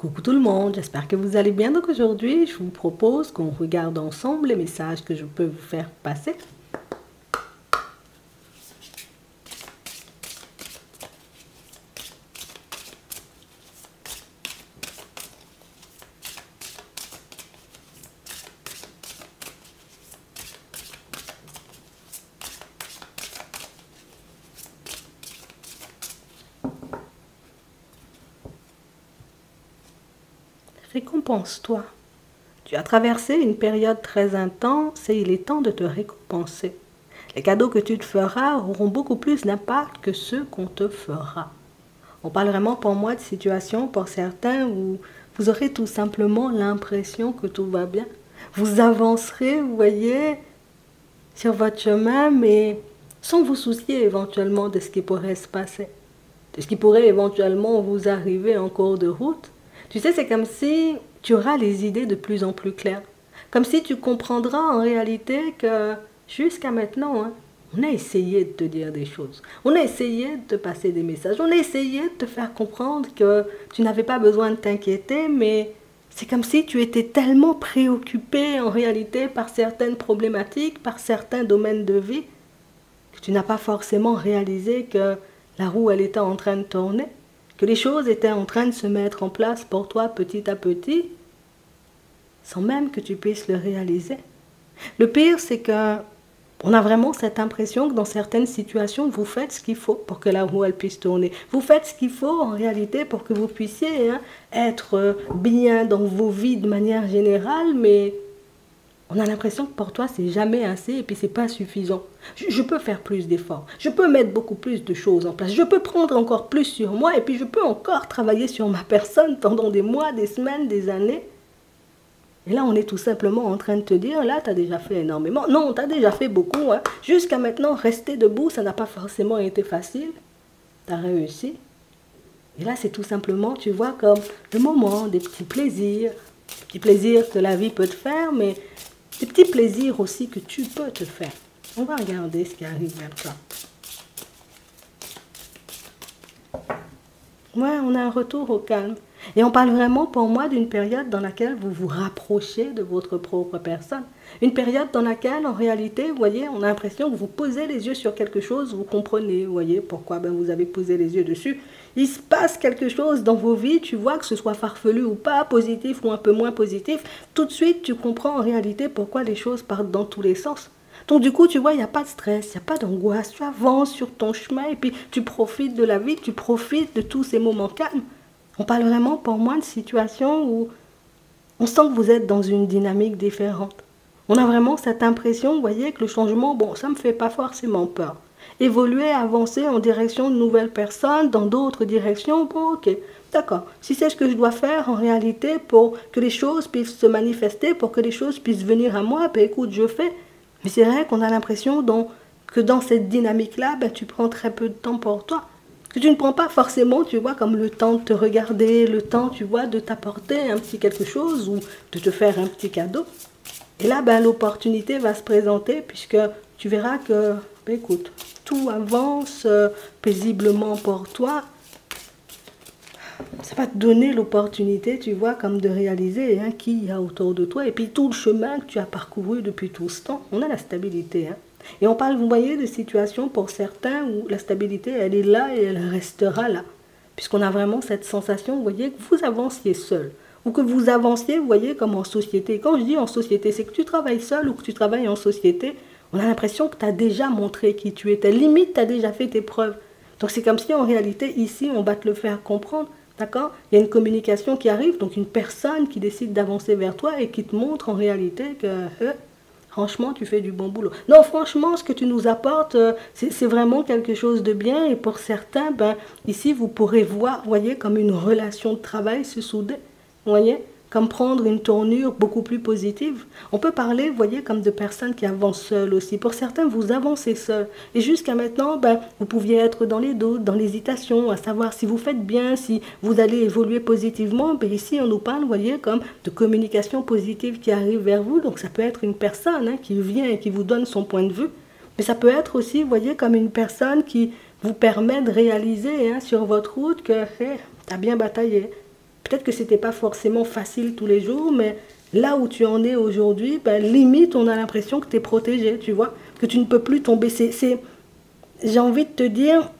Coucou tout le monde, j'espère que vous allez bien. Donc aujourd'hui, je vous propose qu'on regarde ensemble les messages que je peux vous faire passer. Récompense-toi. Tu as traversé une période très intense et il est temps de te récompenser. Les cadeaux que tu te feras auront beaucoup plus d'impact que ceux qu'on te fera. On parle vraiment pour moi de situations pour certains où vous aurez tout simplement l'impression que tout va bien. Vous avancerez, vous voyez, sur votre chemin, mais sans vous soucier éventuellement de ce qui pourrait se passer, de ce qui pourrait éventuellement vous arriver en cours de route. Tu sais, c'est comme si tu auras les idées de plus en plus claires. Comme si tu comprendras en réalité que jusqu'à maintenant, on a essayé de te dire des choses. On a essayé de te passer des messages. On a essayé de te faire comprendre que tu n'avais pas besoin de t'inquiéter, mais c'est comme si tu étais tellement préoccupé en réalité par certaines problématiques, par certains domaines de vie, que tu n'as pas forcément réalisé que la roue, elle était en train de tourner, que les choses étaient en train de se mettre en place pour toi petit à petit, sans même que tu puisses le réaliser. Le pire, c'est que on a vraiment cette impression que dans certaines situations, vous faites ce qu'il faut pour que la roue elle puisse tourner. Vous faites ce qu'il faut en réalité pour que vous puissiez être bien dans vos vies de manière générale, mais on a l'impression que pour toi, c'est jamais assez et puis c'est pas suffisant. Je peux faire plus d'efforts. Je peux mettre beaucoup plus de choses en place. Je peux prendre encore plus sur moi et puis je peux encore travailler sur ma personne pendant des mois, des semaines, des années. Et là, on est tout simplement en train de te dire, là, tu as déjà fait énormément. Non, tu as déjà fait beaucoup. Jusqu'à maintenant, rester debout, ça n'a pas forcément été facile. Tu as réussi. Et là, c'est tout simplement, tu vois, comme le moment des petits plaisirs que la vie peut te faire, mais des petits plaisirs aussi que tu peux te faire. On va regarder ce qui arrive vers toi. Ouais, on a un retour au calme. Et on parle vraiment pour moi d'une période dans laquelle vous vous rapprochez de votre propre personne. Une période dans laquelle, en réalité, vous voyez, on a l'impression que vous posez les yeux sur quelque chose, vous comprenez, vous voyez, pourquoi vous avez posé les yeux dessus. Il se passe quelque chose dans vos vies, tu vois, que ce soit farfelu ou pas, positif ou un peu moins positif, tout de suite, tu comprends en réalité pourquoi les choses partent dans tous les sens. Donc du coup, tu vois, il n'y a pas de stress, il n'y a pas d'angoisse, tu avances sur ton chemin et puis tu profites de la vie, tu profites de tous ces moments calmes. On parle vraiment pour moi de situations où on sent que vous êtes dans une dynamique différente. On a vraiment cette impression, vous voyez, que le changement, bon, ça ne me fait pas forcément peur. Évoluer, avancer en direction de nouvelles personnes, dans d'autres directions, bon, ok, d'accord. Si c'est ce que je dois faire en réalité pour que les choses puissent se manifester, pour que les choses puissent venir à moi, ben écoute, je fais. Mais c'est vrai qu'on a l'impression que dans cette dynamique-là, tu prends très peu de temps pour toi. Que tu ne prends pas forcément, tu vois, comme le temps de te regarder, le temps, tu vois, de t'apporter un petit quelque chose ou de te faire un petit cadeau. Et là, l'opportunité va se présenter puisque tu verras que, écoute, tout avance paisiblement pour toi. Ça va te donner l'opportunité, tu vois, comme de réaliser qui il y a autour de toi. Et puis tout le chemin que tu as parcouru depuis tout ce temps, on a la stabilité. Et on parle, vous voyez, de situations pour certains où la stabilité, elle est là et elle restera là. Puisqu'on a vraiment cette sensation, vous voyez, que vous avanciez seul. Ou que vous avanciez, vous voyez, comme en société. Quand je dis en société, c'est que tu travailles seul ou que tu travailles en société. On a l'impression que tu as déjà montré qui tu étais. Limite, tu as déjà fait tes preuves. Donc c'est comme si en réalité, ici, on va te le faire comprendre. D'accord? Il y a une communication qui arrive, donc une personne qui décide d'avancer vers toi et qui te montre en réalité que franchement, tu fais du bon boulot. Non, franchement, ce que tu nous apportes, c'est vraiment quelque chose de bien. Et pour certains, ici, vous pourrez voir, voyez, comme une relation de travail se souder. Voyez, comme prendre une tournure beaucoup plus positive. On peut parler, vous voyez, comme de personnes qui avancent seules aussi. Pour certains, vous avancez seuls. Et jusqu'à maintenant, vous pouviez être dans les doutes, dans l'hésitation, à savoir si vous faites bien, si vous allez évoluer positivement. Ici, on nous parle, vous voyez, comme de communication positive qui arrive vers vous. Donc, ça peut être une personne qui vient et qui vous donne son point de vue. Mais ça peut être aussi, vous voyez, comme une personne qui vous permet de réaliser sur votre route que tu as bien bataillé. Peut-être que c'était pas forcément facile tous les jours, mais là où tu en es aujourd'hui, ben, limite, on a l'impression que tu es protégé, tu vois, que tu ne peux plus tomber. J'ai envie de te dire,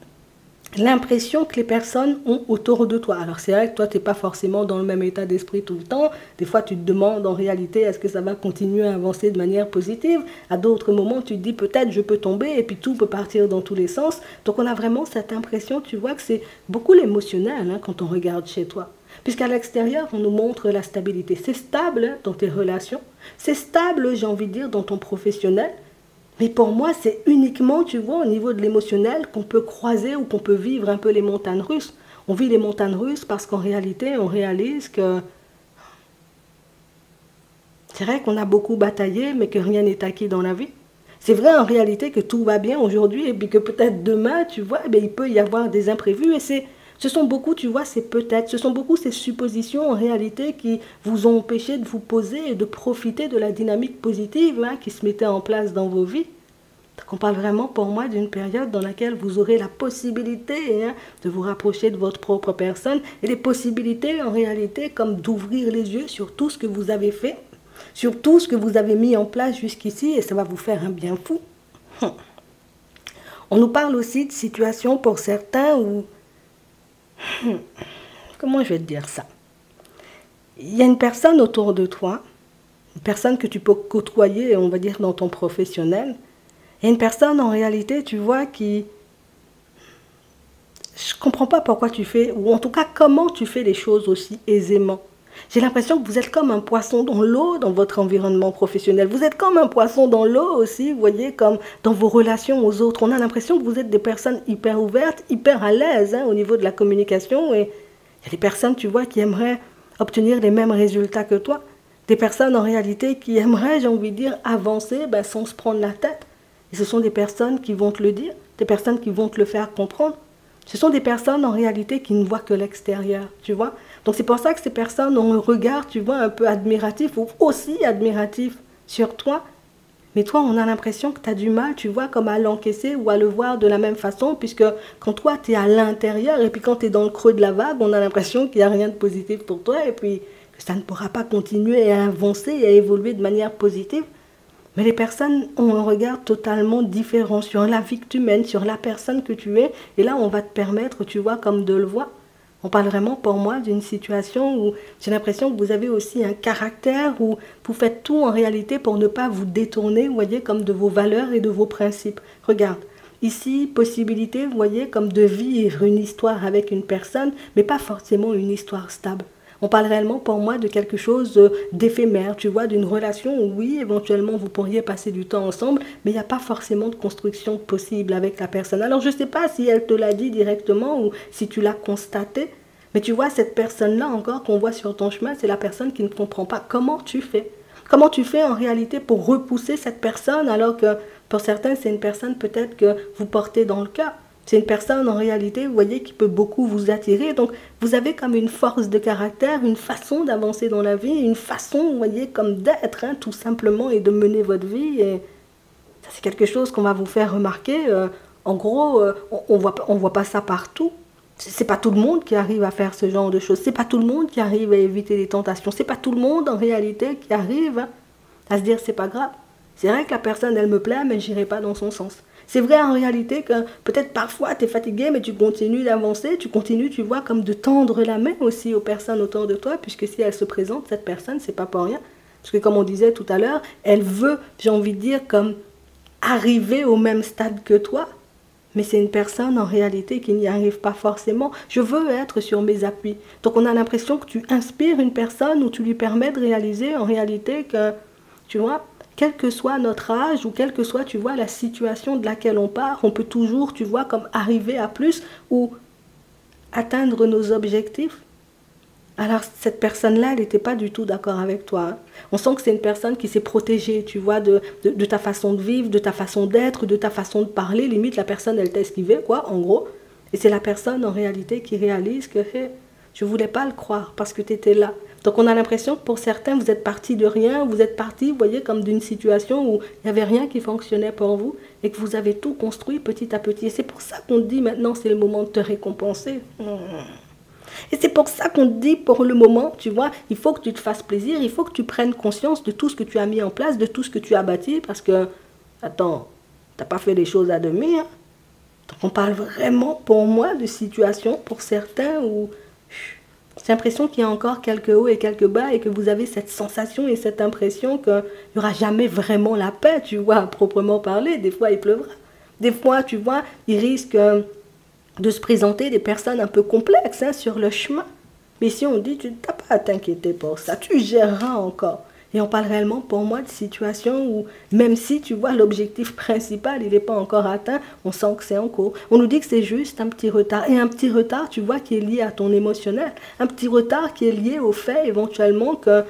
l'impression que les personnes ont autour de toi. Alors c'est vrai que toi, tu n'es pas forcément dans le même état d'esprit tout le temps. Des fois, tu te demandes en réalité, est-ce que ça va continuer à avancer de manière positive? À d'autres moments, tu te dis peut-être je peux tomber et puis tout peut partir dans tous les sens. Donc on a vraiment cette impression, tu vois, que c'est beaucoup l'émotionnel hein, quand on regarde chez toi. Puisqu'à l'extérieur, on nous montre la stabilité. C'est stable hein, dans tes relations. C'est stable, j'ai envie de dire, dans ton professionnel. Mais pour moi, c'est uniquement, tu vois, au niveau de l'émotionnel qu'on peut croiser ou qu'on peut vivre un peu les montagnes russes. On vit les montagnes russes parce qu'en réalité, on réalise que c'est vrai qu'on a beaucoup bataillé, mais que rien n'est acquis dans la vie. C'est vrai en réalité que tout va bien aujourd'hui et puis que peut-être demain, tu vois, eh il peut y avoir des imprévus et ce sont beaucoup, tu vois, c'est peut-être, ce sont beaucoup ces suppositions en réalité qui vous ont empêché de vous poser et de profiter de la dynamique positive hein, qui se mettait en place dans vos vies. Donc on parle vraiment pour moi d'une période dans laquelle vous aurez la possibilité hein, de vous rapprocher de votre propre personne et les possibilités en réalité comme d'ouvrir les yeux sur tout ce que vous avez fait, sur tout ce que vous avez mis en place jusqu'ici et ça va vous faire un bien fou. On nous parle aussi de situations pour certains où... Comment je vais te dire ça? Il y a une personne autour de toi, une personne que tu peux côtoyer, on va dire, dans ton professionnel. Il y a une personne, en réalité, tu vois, qui... Je ne comprends pas pourquoi tu fais, ou en tout cas, comment tu fais les choses aussi aisément. J'ai l'impression que vous êtes comme un poisson dans l'eau dans votre environnement professionnel. Vous êtes comme un poisson dans l'eau aussi, vous voyez, comme dans vos relations aux autres. On a l'impression que vous êtes des personnes hyper ouvertes, hyper à l'aise hein, au niveau de la communication. Et il y a des personnes, tu vois, qui aimeraient obtenir les mêmes résultats que toi. Des personnes, en réalité, qui aimeraient, j'ai envie de dire, avancer ben, sans se prendre la tête. Et ce sont des personnes qui vont te le dire, des personnes qui vont te le faire comprendre. Ce sont des personnes, en réalité, qui ne voient que l'extérieur, tu vois. Donc c'est pour ça que ces personnes ont un regard, tu vois, un peu admiratif ou aussi admiratif sur toi. Mais toi, on a l'impression que tu as du mal, tu vois, comme à l'encaisser ou à le voir de la même façon, puisque quand toi, tu es à l'intérieur, et puis quand tu es dans le creux de la vague, on a l'impression qu'il n'y a rien de positif pour toi, et puis que ça ne pourra pas continuer à avancer et à évoluer de manière positive. Mais les personnes ont un regard totalement différent sur la vie que tu mènes, sur la personne que tu es, et là, on va te permettre, tu vois, comme de le voir. On parle vraiment pour moi d'une situation où j'ai l'impression que vous avez aussi un caractère où vous faites tout en réalité pour ne pas vous détourner, vous voyez, comme de vos valeurs et de vos principes. Regarde, ici, possibilité, vous voyez, comme de vivre une histoire avec une personne, mais pas forcément une histoire stable. On parle réellement pour moi de quelque chose d'éphémère, tu vois, d'une relation où oui, éventuellement vous pourriez passer du temps ensemble, mais il n'y a pas forcément de construction possible avec la personne. Alors je ne sais pas si elle te l'a dit directement ou si tu l'as constaté, mais tu vois, cette personne-là encore qu'on voit sur ton chemin, c'est la personne qui ne comprend pas comment tu fais. Comment tu fais en réalité pour repousser cette personne alors que pour certains, c'est une personne peut-être que vous portez dans le cœur. C'est une personne en réalité, vous voyez, qui peut beaucoup vous attirer. Donc, vous avez comme une force de caractère, une façon d'avancer dans la vie, une façon, vous voyez, comme d'être, hein, tout simplement, et de mener votre vie. Et ça, c'est quelque chose qu'on va vous faire remarquer. En gros, on voit pas ça partout. C'est pas tout le monde qui arrive à faire ce genre de choses. C'est pas tout le monde qui arrive à éviter les tentations. C'est pas tout le monde, en réalité, qui arrive hein, à se dire, c'est pas grave. C'est vrai que la personne, elle me plaît, mais j'irai pas dans son sens. C'est vrai en réalité que peut-être parfois tu es fatigué, mais tu continues d'avancer, tu continues, tu vois, comme de tendre la main aussi aux personnes autour de toi, puisque si elle se présente, cette personne, c'est pas pour rien. Parce que comme on disait tout à l'heure, elle veut, j'ai envie de dire, comme arriver au même stade que toi. Mais c'est une personne en réalité qui n'y arrive pas forcément. Je veux être sur mes appuis. Donc on a l'impression que tu inspires une personne ou tu lui permets de réaliser en réalité que, tu vois, quel que soit notre âge ou quelle que soit, tu vois, la situation de laquelle on part, on peut toujours, tu vois, comme arriver à plus ou atteindre nos objectifs. Alors, cette personne-là, elle n'était pas du tout d'accord avec toi. Hein. On sent que c'est une personne qui s'est protégée, tu vois, de ta façon de vivre, de ta façon d'être, de ta façon de parler. Limite, la personne, elle t'a esquivé, quoi, en gros. Et c'est la personne, en réalité, qui réalise que hey, je ne voulais pas le croire parce que tu étais là. Donc, on a l'impression que pour certains, vous êtes partis de rien, vous êtes partis, vous voyez, comme d'une situation où il n'y avait rien qui fonctionnait pour vous et que vous avez tout construit petit à petit. Et c'est pour ça qu'on te dit maintenant, c'est le moment de te récompenser. Et c'est pour ça qu'on te dit, pour le moment, tu vois, il faut que tu te fasses plaisir, il faut que tu prennes conscience de tout ce que tu as mis en place, de tout ce que tu as bâti, parce que, attends, t'as pas fait les choses à demi, hein. Donc on parle vraiment, pour moi, de situations, pour certains, où j'ai l'impression qu'il y a encore quelques hauts et quelques bas, et que vous avez cette sensation et cette impression qu'il n'y aura jamais vraiment la paix, tu vois, à proprement parler. Des fois, il pleuvra. Des fois, tu vois, il risque de se présenter des personnes un peu complexes hein, sur le chemin. Mais si on dit, tu n'as pas à t'inquiéter pour ça, tu géreras encore. Et on parle réellement pour moi de situations où, même si tu vois l'objectif principal, il n'est pas encore atteint, on sent que c'est en cours. On nous dit que c'est juste un petit retard. Et un petit retard, tu vois, qui est lié à ton émotionnel. Un petit retard qui est lié au fait éventuellement que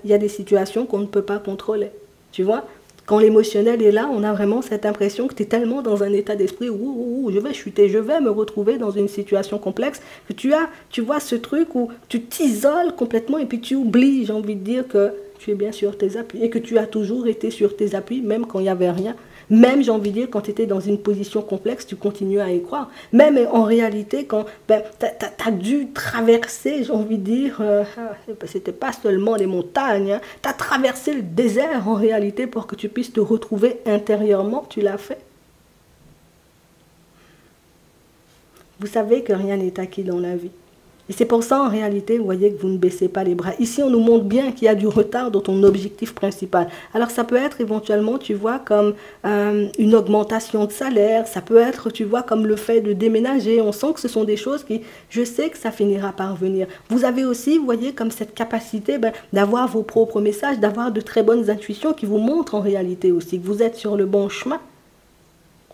y a des situations qu'on ne peut pas contrôler. Tu vois? Quand l'émotionnel est là, on a vraiment cette impression que tu es tellement dans un état d'esprit où je vais chuter, je vais me retrouver dans une situation complexe, que tu vois ce truc où tu t'isoles complètement et puis tu oublies, j'ai envie de dire, que tu es bien sur tes appuis et que tu as toujours été sur tes appuis, même quand il n'y avait rien. Même, j'ai envie de dire, quand tu étais dans une position complexe, tu continuais à y croire. Même en réalité, quand tu as dû traverser, j'ai envie de dire, c'était pas seulement les montagnes, hein, tu as traversé le désert en réalité pour que tu puisses te retrouver intérieurement, tu l'as fait. Vous savez que rien n'est acquis dans la vie. Et c'est pour ça, en réalité, vous voyez que vous ne baissez pas les bras. Ici, on nous montre bien qu'il y a du retard dans ton objectif principal. Alors, ça peut être éventuellement, tu vois, comme une augmentation de salaire. Ça peut être, tu vois, comme le fait de déménager. On sent que ce sont des choses qui, je sais que ça finira par venir. Vous avez aussi, vous voyez, comme cette capacité d'avoir vos propres messages, d'avoir de très bonnes intuitions qui vous montrent en réalité aussi que vous êtes sur le bon chemin.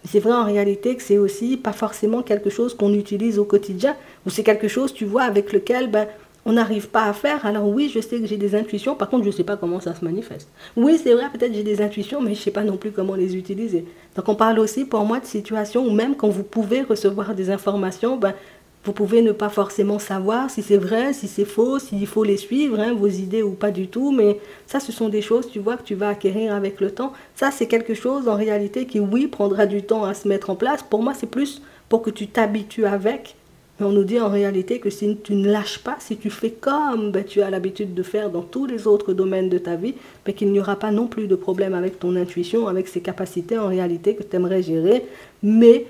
C'est vrai en réalité que c'est aussi pas forcément quelque chose qu'on utilise au quotidien, ou c'est quelque chose, tu vois, avec lequel on n'arrive pas à faire. Alors oui, je sais que j'ai des intuitions, par contre je ne sais pas comment ça se manifeste. Oui, c'est vrai, peut-être j'ai des intuitions, mais je ne sais pas non plus comment les utiliser. Donc on parle aussi pour moi de situations où même quand vous pouvez recevoir des informations, vous pouvez ne pas forcément savoir si c'est vrai, si c'est faux, s'il faut les suivre, hein, vos idées ou pas du tout. Mais ça, ce sont des choses, tu vois, que tu vas acquérir avec le temps. Ça, c'est quelque chose, en réalité, qui, oui, prendra du temps à se mettre en place. Pour moi, c'est plus pour que tu t'habitues avec. Mais on nous dit en réalité que si tu ne lâches pas, si tu fais comme tu as l'habitude de faire dans tous les autres domaines de ta vie, qu'il n'y aura pas non plus de problème avec ton intuition, avec ces capacités, en réalité, que tu aimerais gérer. Mais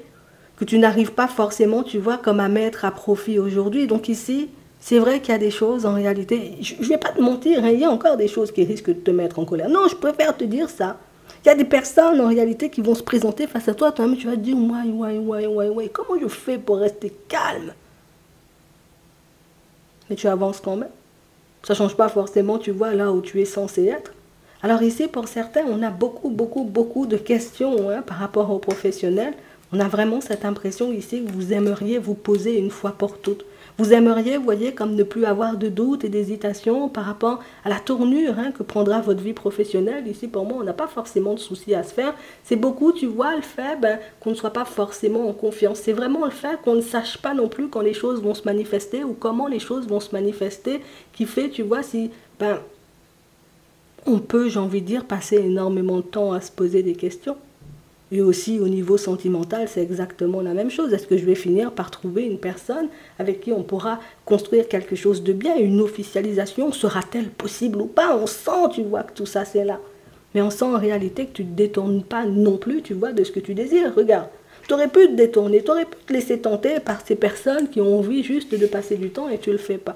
que tu n'arrives pas forcément, tu vois, comme à mettre à profit aujourd'hui. Donc ici, c'est vrai qu'il y a des choses, en réalité, je ne vais pas te mentir, hein, il y a encore des choses qui risquent de te mettre en colère. Non, je préfère te dire ça. Il y a des personnes, en réalité, qui vont se présenter face à toi, toi-même, tu vas te dire, ouais, comment je fais pour rester calme? Mais tu avances quand même. Ça ne change pas forcément, tu vois, là où tu es censé être. Alors ici, pour certains, on a beaucoup de questions hein, par rapport aux professionnels. On a vraiment cette impression ici que vous aimeriez vous poser une fois pour toutes. Vous aimeriez, vous voyez, comme ne plus avoir de doutes et d'hésitations par rapport à la tournure hein, que prendra votre vie professionnelle. Ici, pour moi, on n'a pas forcément de soucis à se faire. C'est beaucoup, tu vois, le fait qu'on ne soit pas forcément en confiance. C'est vraiment le fait qu'on ne sache pas non plus quand les choses vont se manifester ou comment les choses vont se manifester qui fait, tu vois, si on peut, j'ai envie de dire, passer énormément de temps à se poser des questions. Et aussi au niveau sentimental, c'est exactement la même chose. Est-ce que je vais finir par trouver une personne avec qui on pourra construire quelque chose de bien? Une officialisation sera-t-elle possible ou pas? On sent, tu vois, que tout ça c'est là. Mais on sent en réalité que tu ne te détournes pas non plus, tu vois, de ce que tu désires. Regarde, tu aurais pu te détourner, tu aurais pu te laisser tenter par ces personnes qui ont envie juste de passer du temps et tu ne le fais pas.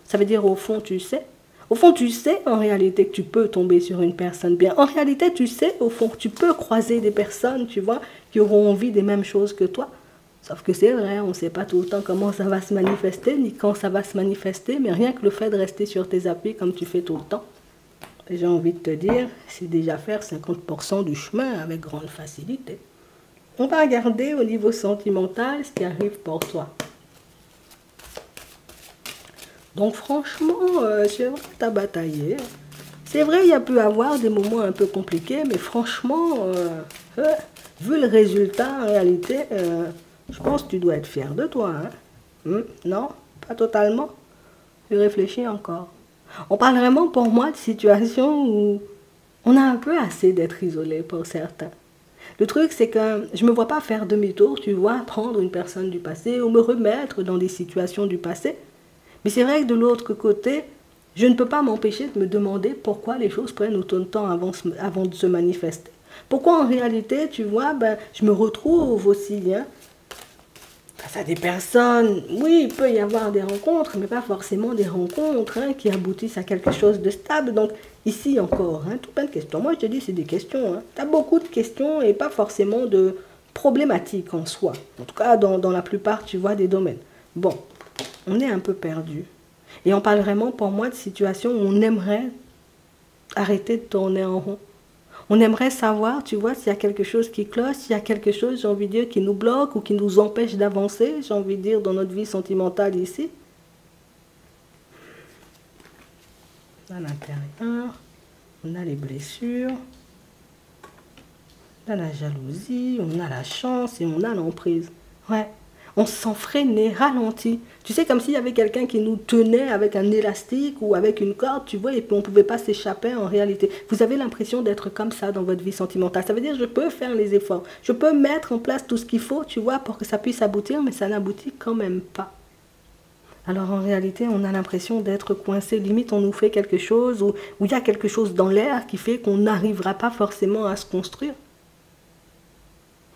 Ça veut dire au fond, tu sais. Au fond, tu sais en réalité que tu peux tomber sur une personne bien. En réalité, tu sais au fond que tu peux croiser des personnes, tu vois, qui auront envie des mêmes choses que toi. Sauf que c'est vrai, on ne sait pas tout le temps comment ça va se manifester, ni quand ça va se manifester, mais rien que le fait de rester sur tes appuis comme tu fais tout le temps, j'ai envie de te dire, c'est déjà faire 50% du chemin avec grande facilité. On va regarder au niveau sentimental ce qui arrive pour toi. Donc franchement, c'est vrai que tu as bataillé. C'est vrai, il y a pu avoir des moments un peu compliqués, mais franchement, vu le résultat, en réalité, je pense que tu dois être fier de toi. Hein? Non, pas totalement. Je réfléchis encore. On parle vraiment pour moi de situations où on a un peu assez d'être isolé pour certains. Le truc, c'est que je ne me vois pas faire demi-tour, tu vois, prendre une personne du passé ou me remettre dans des situations du passé. Mais c'est vrai que de l'autre côté, je ne peux pas m'empêcher de me demander pourquoi les choses prennent autant de temps avant de se manifester. Pourquoi en réalité, tu vois, ben, je me retrouve aussi hein, face à des personnes. Oui, il peut y avoir des rencontres, mais pas forcément des rencontres hein, qui aboutissent à quelque chose de stable. Donc ici encore, hein, tout plein de questions. Moi, je te dis, c'est des questions. Hein. Tu as beaucoup de questions et pas forcément de problématiques en soi. En tout cas, dans la plupart, tu vois, des domaines. Bon, on est un peu perdu. Et on parle vraiment, pour moi, de situations où on aimerait arrêter de tourner en rond. On aimerait savoir, tu vois, s'il y a quelque chose qui cloche, s'il y a quelque chose, j'ai envie de dire, qui nous bloque ou qui nous empêche d'avancer, j'ai envie de dire, dans notre vie sentimentale ici. À l'intérieur, on a les blessures, on a la jalousie, on a la chance et on a l'emprise. Ouais. On se sent freiné, ralenti. Tu sais, comme s'il y avait quelqu'un qui nous tenait avec un élastique ou avec une corde, tu vois, et puis on ne pouvait pas s'échapper en réalité. Vous avez l'impression d'être comme ça dans votre vie sentimentale. Ça veut dire, je peux faire les efforts. Je peux mettre en place tout ce qu'il faut, tu vois, pour que ça puisse aboutir, mais ça n'aboutit quand même pas. Alors en réalité, on a l'impression d'être coincé. Limite, on nous fait quelque chose, ou il y a quelque chose dans l'air qui fait qu'on n'arrivera pas forcément à se construire.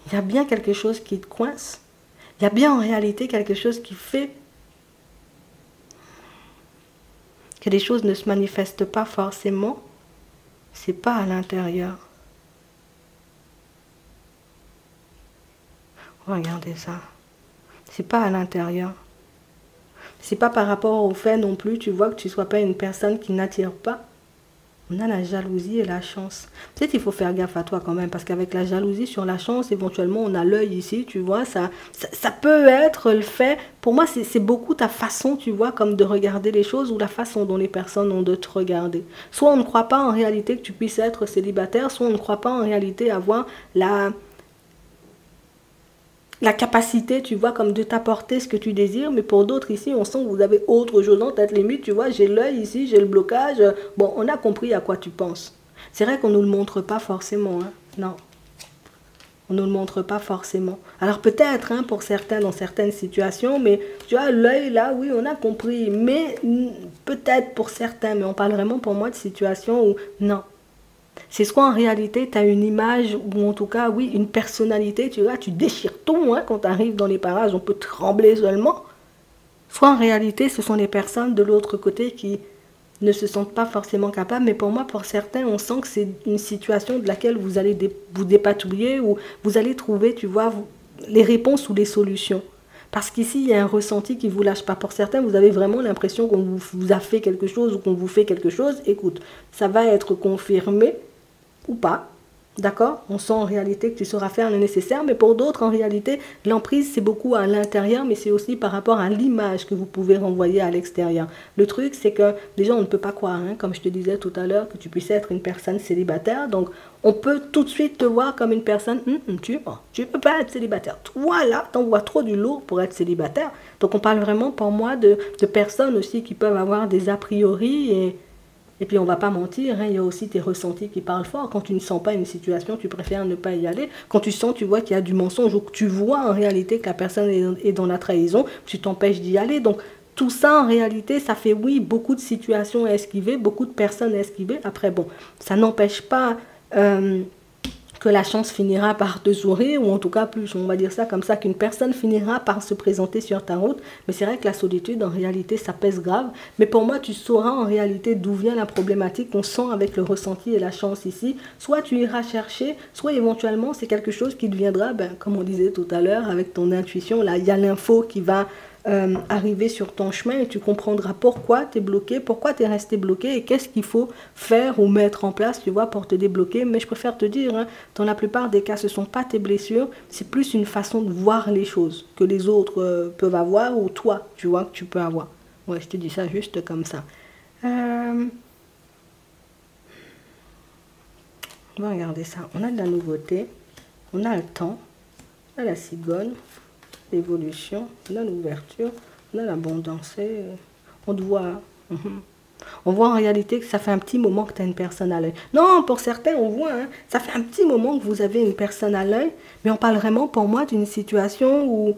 Il y a bien quelque chose qui te coince. Il y a bien en réalité quelque chose qui fait que les choses ne se manifestent pas forcément. C'est pas à l'intérieur. Regardez ça. C'est pas à l'intérieur. C'est pas par rapport au fait non plus, tu vois, que tu sois pas une personne qui n'attire pas. On a la jalousie et la chance. Peut-être qu'il faut faire gaffe à toi quand même, parce qu'avec la jalousie sur la chance, éventuellement, on a l'œil ici, tu vois, ça peut être le fait. Pour moi, c'est beaucoup ta façon, tu vois, comme de regarder les choses ou la façon dont les personnes ont de te regarder. Soit on ne croit pas en réalité que tu puisses être célibataire, soit on ne croit pas en réalité avoir la capacité, tu vois, comme de t'apporter ce que tu désires, mais pour d'autres ici, on sent que vous avez autre chose en tête, limite, tu vois, j'ai l'œil ici, j'ai le blocage, bon, on a compris à quoi tu penses. C'est vrai qu'on ne nous le montre pas forcément, hein, non, on ne nous le montre pas forcément. Alors peut-être, hein, pour certains, dans certaines situations, mais tu vois, l'œil là, oui, on a compris, mais peut-être pour certains, mais on parle vraiment pour moi de situations où, non. C'est soit en réalité tu as une image ou en tout cas oui une personnalité, tu vois, tu déchires tout hein, quand tu arrives dans les parages, on peut trembler seulement. Soit en réalité ce sont les personnes de l'autre côté qui ne se sentent pas forcément capables, mais pour moi, pour certains, on sent que c'est une situation de laquelle vous allez vous dépatouiller ou vous allez trouver, tu vois, les réponses ou les solutions. Parce qu'ici, il y a un ressenti qui ne vous lâche pas. Pour certains, vous avez vraiment l'impression qu'on vous a fait quelque chose ou qu'on vous fait quelque chose. Écoute, ça va être confirmé ou pas, d'accord? On sent en réalité que tu sauras faire le nécessaire, mais pour d'autres, en réalité, l'emprise, c'est beaucoup à l'intérieur, mais c'est aussi par rapport à l'image que vous pouvez renvoyer à l'extérieur. Le truc, c'est que déjà, on ne peut pas croire, hein, comme je te disais tout à l'heure, que tu puisses être une personne célibataire, donc on peut tout de suite te voir comme une personne, tu ne peux pas être célibataire. Toi, là, t'envoies trop du lourd pour être célibataire. Donc on parle vraiment, pour moi, de personnes aussi qui peuvent avoir des a priori et puis on va pas mentir, hein, il y a aussi tes ressentis qui parlent fort. Quand tu ne sens pas une situation, tu préfères ne pas y aller. Quand tu sens, tu vois qu'il y a du mensonge ou que tu vois en réalité que la personne est dans la trahison, tu t'empêches d'y aller. Donc tout ça en réalité, ça fait oui, beaucoup de situations à esquiver, beaucoup de personnes à esquiver. Après bon, ça n'empêche pas que la chance finira par te sourire, ou en tout cas plus, on va dire ça comme ça, qu'une personne finira par se présenter sur ta route. Mais c'est vrai que la solitude, en réalité, ça pèse grave. Mais pour moi, tu sauras en réalité d'où vient la problématique qu'on sent avec le ressenti et la chance ici. Soit tu iras chercher, soit éventuellement, c'est quelque chose qui deviendra, ben, comme on disait tout à l'heure, avec ton intuition. Là, il y a l'info qui va arriver sur ton chemin et tu comprendras pourquoi tu es bloqué, pourquoi tu es resté bloqué et qu'est-ce qu'il faut faire ou mettre en place, tu vois, pour te débloquer. Mais je préfère te dire, hein, dans la plupart des cas, ce ne sont pas tes blessures, c'est plus une façon de voir les choses que les autres peuvent avoir ou toi, tu vois, que tu peux avoir. Ouais, je te dis ça juste comme ça. On va regarder ça. On a de la nouveauté, on a le temps, on a la cigogne, l'évolution, on a l'ouverture, on a l'abondance, on te voit. On voit en réalité que ça fait un petit moment que tu as une personne à l'œil. Non, pour certains, on voit, hein, ça fait un petit moment que vous avez une personne à l'œil, mais on parle vraiment pour moi d'une situation où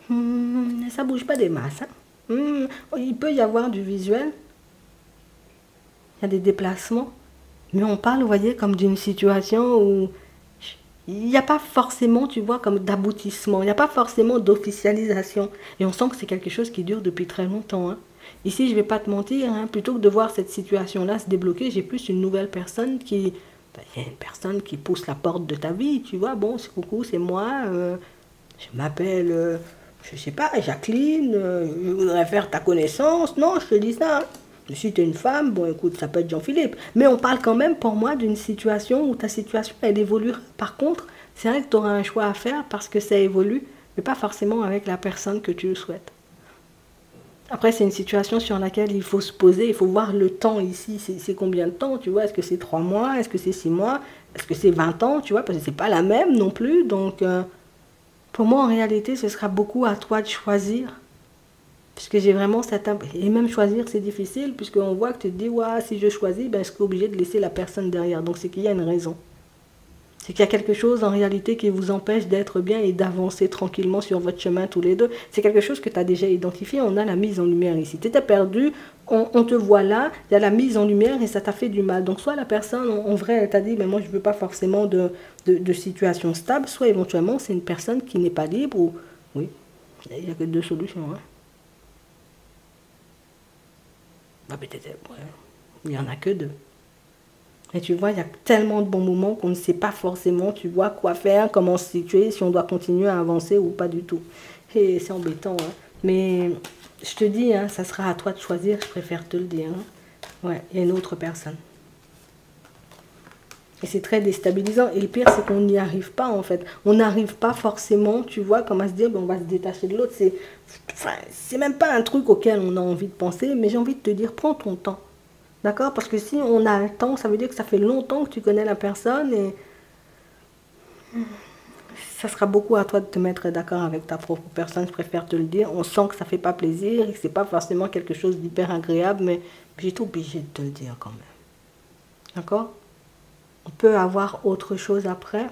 ça ne bouge pas des masses. Hein. Il peut y avoir du visuel, il y a des déplacements, mais on parle, vous voyez, comme d'une situation où il n'y a pas forcément, tu vois, comme d'aboutissement, il n'y a pas forcément d'officialisation. Et on sent que c'est quelque chose qui dure depuis très longtemps, hein. Ici, je ne vais pas te mentir, hein, plutôt que de voir cette situation-là se débloquer, j'ai plus une nouvelle personne qui... ben, il y a une personne qui pousse la porte de ta vie, tu vois, bon, c'est coucou, c'est moi, je m'appelle, je sais pas, Jacqueline, je voudrais faire ta connaissance. Non, je te dis ça, hein. Si tu es une femme, bon écoute, ça peut être Jean-Philippe. Mais on parle quand même pour moi d'une situation où ta situation, elle évolue. Par contre, c'est vrai que tu auras un choix à faire parce que ça évolue, mais pas forcément avec la personne que tu le souhaites. Après, c'est une situation sur laquelle il faut se poser, il faut voir le temps ici, c'est combien de temps, tu vois, est-ce que c'est 3 mois, est-ce que c'est 6 mois, est-ce que c'est 20 ans, tu vois, parce que c'est pas la même non plus, donc pour moi, en réalité, ce sera beaucoup à toi de choisir, puisque j'ai vraiment cette... Et même choisir, c'est difficile, puisqu'on voit que tu te dis, ouais, si je choisis, ben, je suis obligé de laisser la personne derrière, donc c'est qu'il y a une raison. C'est qu'il y a quelque chose en réalité qui vous empêche d'être bien et d'avancer tranquillement sur votre chemin tous les deux. C'est quelque chose que tu as déjà identifié, on a la mise en lumière ici. Tu étais perdu, on te voit là, il y a la mise en lumière et ça t'a fait du mal. Donc soit la personne, en vrai, elle t'a dit, mais moi je ne veux pas forcément de situation stable, soit éventuellement c'est une personne qui n'est pas libre ou... Oui, il n'y a que deux solutions. Hein. Bah, peut-être, ouais, il n'y en a que deux. Et tu vois, il y a tellement de bons moments qu'on ne sait pas forcément, tu vois, quoi faire, comment se situer, si on doit continuer à avancer ou pas du tout. Et c'est embêtant, hein. Mais je te dis, hein, ça sera à toi de choisir, je préfère te le dire. Hein. Ouais, il y a une autre personne. Et c'est très déstabilisant. Et le pire, c'est qu'on n'y arrive pas, en fait. On n'arrive pas forcément, tu vois, comme à se dire, ben, on va se détacher de l'autre. C'est même pas un truc auquel on a envie de penser, mais j'ai envie de te dire, prends ton temps. D'accord? Parce que si on a le temps, ça veut dire que ça fait longtemps que tu connais la personne et ça sera beaucoup à toi de te mettre d'accord avec ta propre personne, je préfère te le dire. On sent que ça fait pas plaisir et que c'est pas forcément quelque chose d'hyper agréable, mais j'ai été obligée de te le dire quand même. D'accord? On peut avoir autre chose après.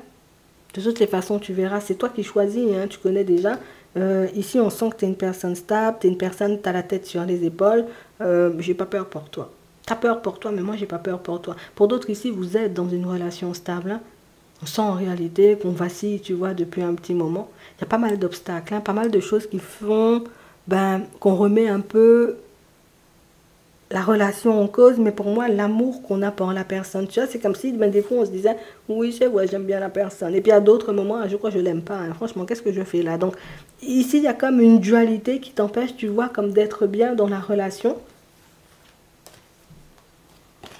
De toutes les façons, tu verras, c'est toi qui choisis, hein, tu connais déjà. Ici, on sent que tu es une personne stable, tu es une personne, tu as la tête sur les épaules. J'ai pas peur pour toi. Tu as peur pour toi, mais moi, j'ai pas peur pour toi. Pour d'autres ici, vous êtes dans une relation stable. Hein. On sent en réalité qu'on vacille, tu vois, depuis un petit moment. Il y a pas mal d'obstacles, hein, pas mal de choses qui font qu'on remet un peu la relation en cause, mais pour moi, l'amour qu'on a pour la personne. Tu vois, c'est comme si, des fois, on se disait, oui, c'est vrai, j'aime bien la personne. Et puis, à d'autres moments, je crois que je l'aime pas. Hein. Franchement, qu'est-ce que je fais là? Donc, ici, il y a comme une dualité qui t'empêche, tu vois, comme d'être bien dans la relation.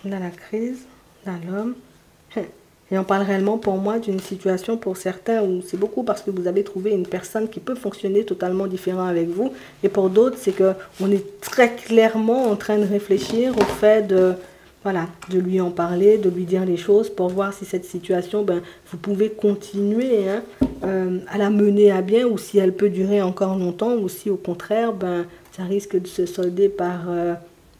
Là, la crise, là, l'homme. Et on parle réellement pour moi d'une situation pour certains où c'est beaucoup parce que vous avez trouvé une personne qui peut fonctionner totalement différent avec vous. Et pour d'autres, c'est qu'on est très clairement en train de réfléchir au fait voilà, de lui en parler, de lui dire les choses pour voir si cette situation, vous pouvez continuer hein, à la mener à bien ou si elle peut durer encore longtemps ou si au contraire, ça risque de se solder par...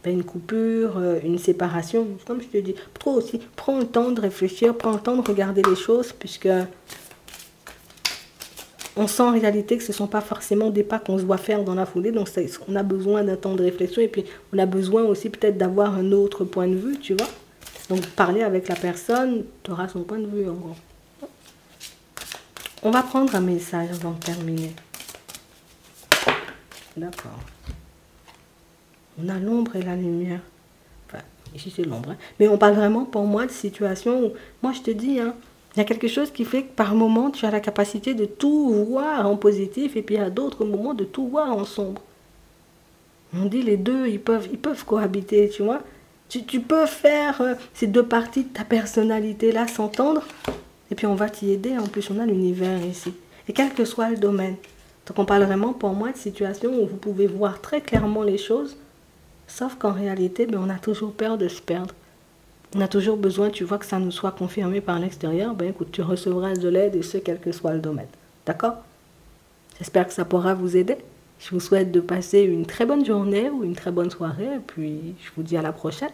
une coupure, une séparation, comme je te dis. Toi aussi, prends le temps de réfléchir, prends le temps de regarder les choses, puisque on sent en réalité que ce ne sont pas forcément des pas qu'on se doit faire dans la foulée, donc on a besoin d'un temps de réflexion, et puis on a besoin aussi peut-être d'avoir un autre point de vue, tu vois. Donc parler avec la personne, tu auras son point de vue en gros. On va prendre un message avant de terminer. D'accord. On a l'ombre et la lumière. Enfin, ici c'est l'ombre. Hein. Mais on parle vraiment pour moi de situation où, moi je te dis, hein, il y a quelque chose qui fait que par moment tu as la capacité de tout voir en positif et puis à d'autres moments de tout voir en sombre. On dit les deux, ils peuvent cohabiter, tu vois. Tu peux faire ces deux parties de ta personnalité là s'entendre et puis on va t'y aider. En plus, on a l'univers ici. Et quel que soit le domaine. Donc on parle vraiment pour moi de situation où vous pouvez voir très clairement les choses. Sauf qu'en réalité, on a toujours peur de se perdre. On a toujours besoin, tu vois, que ça nous soit confirmé par l'extérieur. Écoute, tu recevras de l'aide et ce, quel que soit le domaine. D'accord? J'espère que ça pourra vous aider. Je vous souhaite de passer une très bonne journée ou une très bonne soirée. Et puis, je vous dis à la prochaine.